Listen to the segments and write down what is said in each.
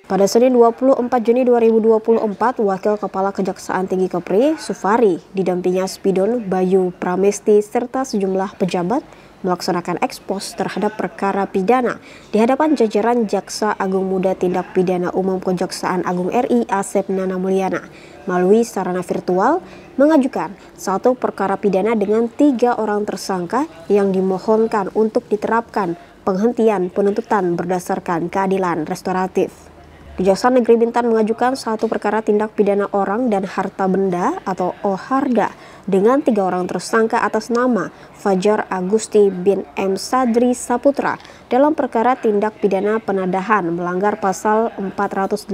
Pada Senin 24 Juni 2024, Wakil Kepala Kejaksaan Tinggi Kepri, Sufari, didampingi Spidon Bayu Pramesti serta sejumlah pejabat melaksanakan ekspos terhadap perkara pidana di hadapan jajaran Jaksa Agung Muda Tindak Pidana Umum Kejaksaan Agung RI Asep Nana Mulyana melalui sarana virtual mengajukan satu perkara pidana dengan 3 orang tersangka yang dimohonkan untuk diterapkan penghentian penuntutan berdasarkan keadilan restoratif. Kejaksaan Negeri Bintan mengajukan satu perkara tindak pidana orang dan harta benda atau OHARDA dengan 3 orang tersangka atas nama Fajar Agusti bin M. Sadri Saputra dalam perkara tindak pidana penadahan melanggar pasal 480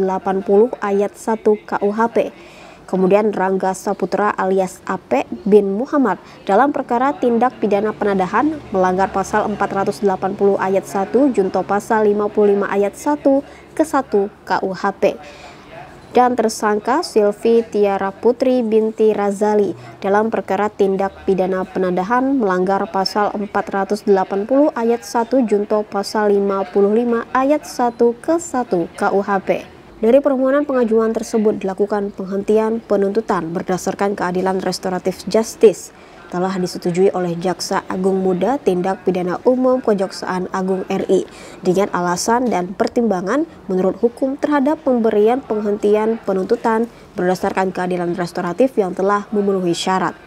ayat 1 KUHP. Kemudian Rangga Saputra alias AP bin Muhammad dalam perkara tindak pidana penadahan melanggar pasal 480 ayat 1 junto pasal 55 ayat 1 ke 1 KUHP. Dan tersangka Silvi Tiara Putri binti Razali dalam perkara tindak pidana penadahan melanggar pasal 480 ayat 1 junto pasal 55 ayat 1 ke 1 KUHP. Dari permohonan pengajuan tersebut dilakukan penghentian penuntutan berdasarkan keadilan restoratif justice telah disetujui oleh Jaksa Agung Muda Tindak Pidana Umum Kejaksaan Agung RI dengan alasan dan pertimbangan menurut hukum terhadap pemberian penghentian penuntutan berdasarkan keadilan restoratif yang telah memenuhi syarat.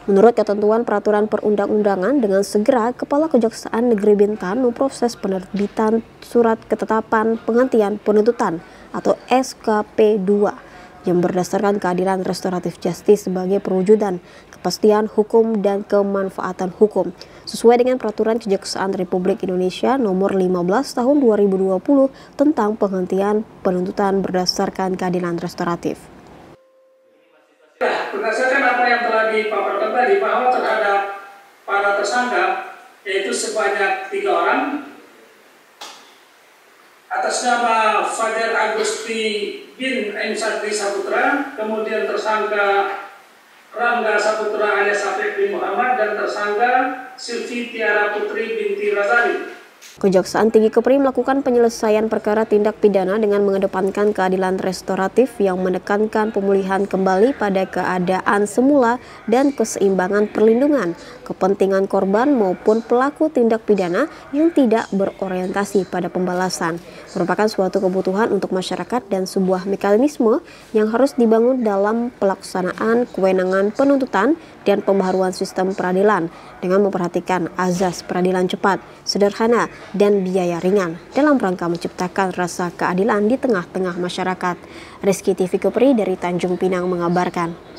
Menurut ketentuan peraturan perundang-undangan, dengan segera Kepala Kejaksaan Negeri Bintan memproses penerbitan surat ketetapan penghentian penuntutan atau SKP 2 yang berdasarkan keadilan restoratif justice sebagai perwujudan kepastian hukum dan kemanfaatan hukum sesuai dengan peraturan Kejaksaan Republik Indonesia nomor 15 tahun 2020 tentang penghentian penuntutan berdasarkan keadilan restoratif. Berdasarkan apa yang telah dipaparkan tadi bahwa terhadap para tersangka yaitu sebanyak 3 orang atas nama Fajar Agusti bin M. Sadri Saputra, kemudian tersangka Rangga Saputra alias Apek bin Muhammad dan tersangka Silvi Tiara Putri binti Razali. Kejaksaan Tinggi Kepri melakukan penyelesaian perkara tindak pidana dengan mengedepankan keadilan restoratif yang menekankan pemulihan kembali pada keadaan semula dan keseimbangan perlindungan, kepentingan korban maupun pelaku tindak pidana yang tidak berorientasi pada pembalasan, merupakan suatu kebutuhan untuk masyarakat dan sebuah mekanisme yang harus dibangun dalam pelaksanaan kewenangan penuntutan dan pembaharuan sistem peradilan dengan memperhatikan azas peradilan cepat, sederhana, dan biaya ringan dalam rangka menciptakan rasa keadilan di tengah-tengah masyarakat. Rizky TV Kepri dari Tanjung Pinang mengabarkan.